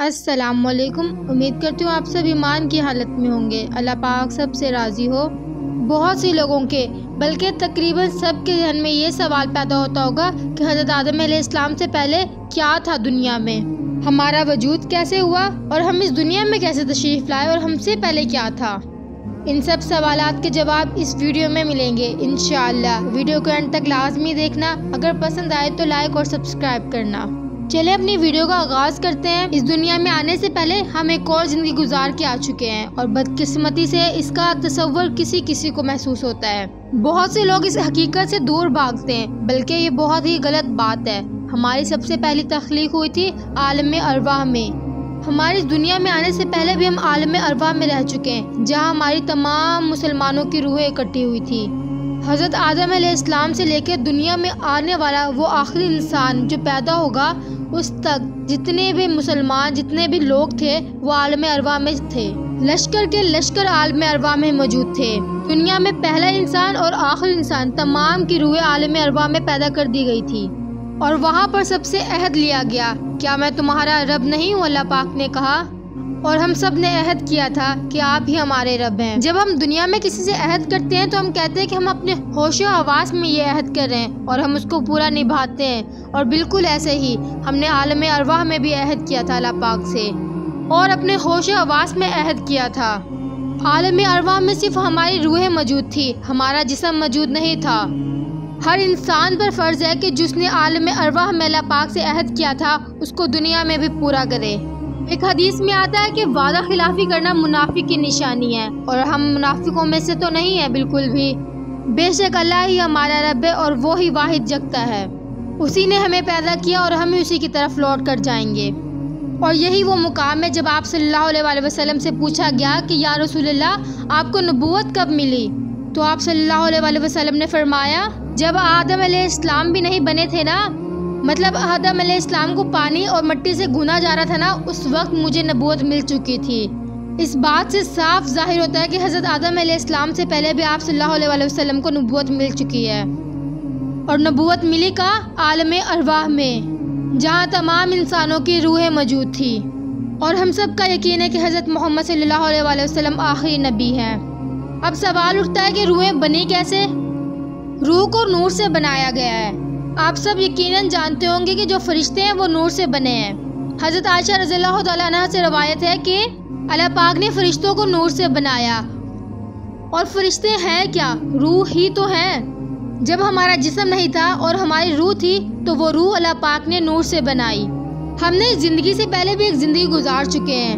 अस्सलामुअलैकुम। उम्मीद करती हूँ आप सब ईमान की हालत में होंगे। अल्लाह पाक सब से राज़ी हो। बहुत सी लोगों के बल्कि तकरीबन सब के जहन में ये सवाल पैदा होता होगा कि हज़रत आदम अलैहिस्सलाम से पहले क्या था दुनिया में, हमारा वजूद कैसे हुआ और हम इस दुनिया में कैसे तशरीफ़ लाए और हमसे पहले क्या था। इन सब सवालात के जवाब इस वीडियो में मिलेंगे इंशाअल्लाह। वीडियो को एंड तक लाजमी देखना। अगर पसंद आए तो लाइक और सब्सक्राइब करना। चले अपनी वीडियो का आगाज करते हैं। इस दुनिया में आने से पहले हम एक और जिंदगी गुजार के आ चुके हैं और बदकिस्मती से इसका तसव्वुर किसी किसी को महसूस होता है। बहुत से लोग इस हकीकत से दूर भागते हैं, बल्कि ये बहुत ही गलत बात है। हमारी सबसे पहली तख्लीक हुई थी आलम अरवाह में। हमारी दुनिया में आने से पहले भी हम आलम अरवाह में रह चुके हैं, जहाँ हमारी तमाम मुसलमानों की रूहें इकट्ठी हुई थी। हज़रत आदम अलैहिस्सलाम से लेकर दुनिया में आने वाला वो आखिरी इंसान जो पैदा होगा, उस तक जितने भी मुसलमान जितने भी लोग थे वो आलम अरवाह में थे। लश्कर के लश्कर आलम अरवाह में मौजूद थे। दुनिया में पहला इंसान और आखिरी इंसान तमाम की रूहें आलम अरवाह में पैदा कर दी गई थी और वहाँ पर सबसे अहद लिया गया, क्या मैं तुम्हारा रब नहीं हूँ, अल्लाह पाक ने कहा। और हम सब ने अहद किया था कि आप ही हमारे रब हैं। जब हम दुनिया में किसी से अहद करते हैं तो हम कहते हैं कि हम अपने होशो हवास में ये अहद कर रहे हैं और हम उसको पूरा निभाते हैं। और बिल्कुल ऐसे ही हमने आलम अरवाह में भी अहद किया था अल्लाह पाक से और अपने होशो हवास में अहद किया था। आलम अरवाह में सिर्फ हमारी रूहें मौजूद थी, हमारा जिस्म मौजूद नहीं था। हर इंसान पर फर्ज है कि जिसने आलम अरवाह में अल्लाह पाक से अहद किया था उसको दुनिया में भी पूरा करे। एक हदीस में आता है कि वादा खिलाफी करना मुनाफिक की निशानी है और हम मुनाफिकों में से तो नहीं है बिल्कुल भी। बेशक अल्लाह ही हमारा रब है और वो ही वाहिद जगता है। उसी ने हमें पैदा किया और हम ही उसी की तरफ लौट कर जाएंगे। और यही वो मुकाम है जब आप सल्लल्लाहु अलैहि वसल्लम से पूछा गया कि या रसूलल्लाह आपको नबूवत कब मिली, तो आप सल्लल्लाहु अलैहि वसल्लम ने फरमाया जब आदम अलैहिस्सलाम भी नहीं बने थे ना, मतलब आदम अलैहिस्सलाम को पानी और मिट्टी से गूना जा रहा था ना, उस वक्त मुझे नबूवत मिल चुकी थी। इस बात से साफ जाहिर होता है कि हज़रत आदम अलैहिस्सलाम से पहले भी आप सल्लल्लाहु अलैहि वसल्लम को नबूवत मिल चुकी है। और नबूवत मिली का आलम अरवाह में, जहाँ तमाम इंसानों की रूहें मौजूद थी। और हम सब का यकीन है कि हज़रत मोहम्मद सल्लल्लाहु अलैहि वसल्लम आखिरी नबी हैं। अब सवाल उठता है कि रूहें बनी कैसे। रूह को नूर से बनाया गया है। आप सब यकीनन जानते होंगे कि जो फरिश्ते हैं वो नूर से बने हैं। हज़रत आयशा रज़ियल्लाहु तआला अन्हा से रवायत है कि अल्लाह पाक ने फरिश्तों को नूर से बनाया। और फरिश्ते हैं क्या? रूह ही तो है। जब हमारा जिस्म नहीं था और हमारी रूह थी तो वो रूह अल्लाह पाक ने नूर से बनाई। हमने इस ज़िंदगी से पहले भी एक ज़िंदगी गुजार चुके हैं।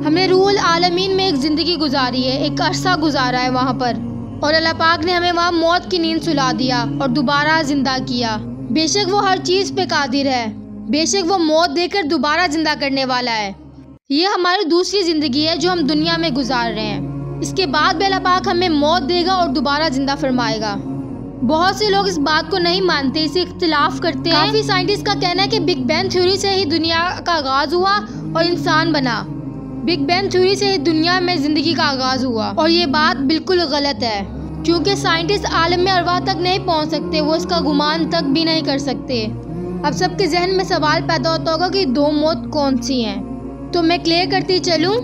हमने रूहुल आलमीन में एक ज़िंदगी गुजारी है, एक अरसा गुजारा है वहाँ पर। और अल्लाह पाक ने हमें वहाँ मौत की नींद सुला दिया और दोबारा जिंदा किया। बेशक वो हर चीज़ पे कादिर है, बेशक वो मौत देकर दोबारा जिंदा करने वाला है। ये हमारी दूसरी ज़िंदगी है जो हम दुनिया में गुजार रहे हैं। इसके बाद भी अल्लाह पाक हमें मौत देगा और दोबारा जिंदा फरमाएगा। बहुत से लोग इस बात को नहीं मानते, इसे इख्तिलाफ करते हैं। काफ़ी साइंटिस्ट का कहना है कि बिग बैंग थ्योरी से ही दुनिया का आगाज़ हुआ और इंसान बना। बिग बैंग थ्योरी से ही दुनिया में ज़िंदगी का आगाज़ हुआ और ये बात बिल्कुल गलत है, क्योंकि साइंटिस्ट आलम अरवाह तक नहीं पहुंच सकते, वो इसका गुमान तक भी नहीं कर सकते। अब सबके जहन में सवाल पैदा होता होगा कि दो मौत कौन सी हैं, तो मैं क्लियर करती चलूं।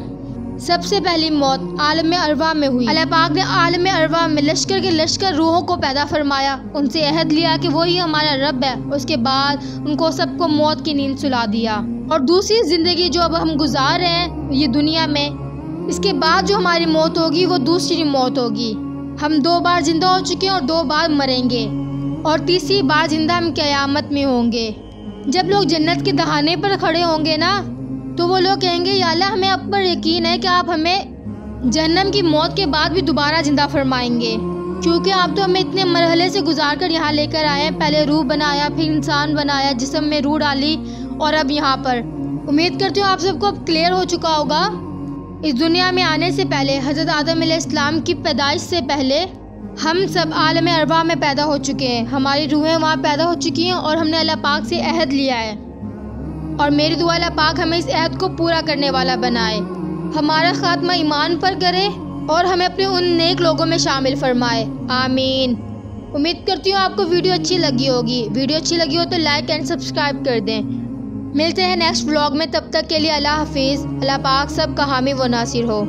सबसे पहली मौत आलम अरवाह में हुई। अल्लाह पाक ने आलम अरवाह में लश्कर के लश्कर रूहों को पैदा फरमाया, उनसे अहद लिया कि वो ही हमारा रब है। उसके बाद उनको सबको मौत की नींद सुला दिया। और दूसरी ज़िंदगी जो अब हम गुजार रहे हैं ये दुनिया में, इसके बाद जो हमारी मौत होगी वो दूसरी मौत होगी। हम 2 बार जिंदा हो चुके हैं और 2 बार मरेंगे और तीसरी बार जिंदा हम क़यामत में होंगे। जब लोग जन्नत के दहाने पर खड़े होंगे ना, तो वो लोग कहेंगे या अल्लाह हमें आप पर यकीन है कि आप हमें जहन्नम की मौत के बाद भी दोबारा जिंदा फरमाएंगे, क्योंकि आप तो हमें इतने मरहले से गुजार कर यहाँ लेकर आए हैं। पहले रूह बनाया, फिर इंसान बनाया, जिस्म में रूह डाली और अब यहाँ पर। उम्मीद करती हूँ आप सबको अब क्लियर हो चुका होगा। इस दुनिया में आने से पहले हज़रत आदम अलैहिस्सलाम की पैदाइश से पहले हम सब आलम अरवाह में पैदा हो चुके हैं। हमारी रूहें वहाँ पैदा हो चुकी हैं और हमने अल्लाह पाक से अहद लिया है। और मेरी दुआ अल्लाह पाक हमें इस अहद को पूरा करने वाला बनाए, हमारा खात्मा ईमान पर करे और हमें अपने उन नेक लोगों में शामिल फरमाए। आमीन। उम्मीद करती हूँ आपको वीडियो अच्छी लगी होगी। वीडियो अच्छी लगी हो तो लाइक एंड सब्सक्राइब कर दें। मिलते हैं नेक्स्ट व्लॉग में, तब तक के लिए अल्लाह हाफिज़। अल्लाह पाक सब का हामी व नासिर हो।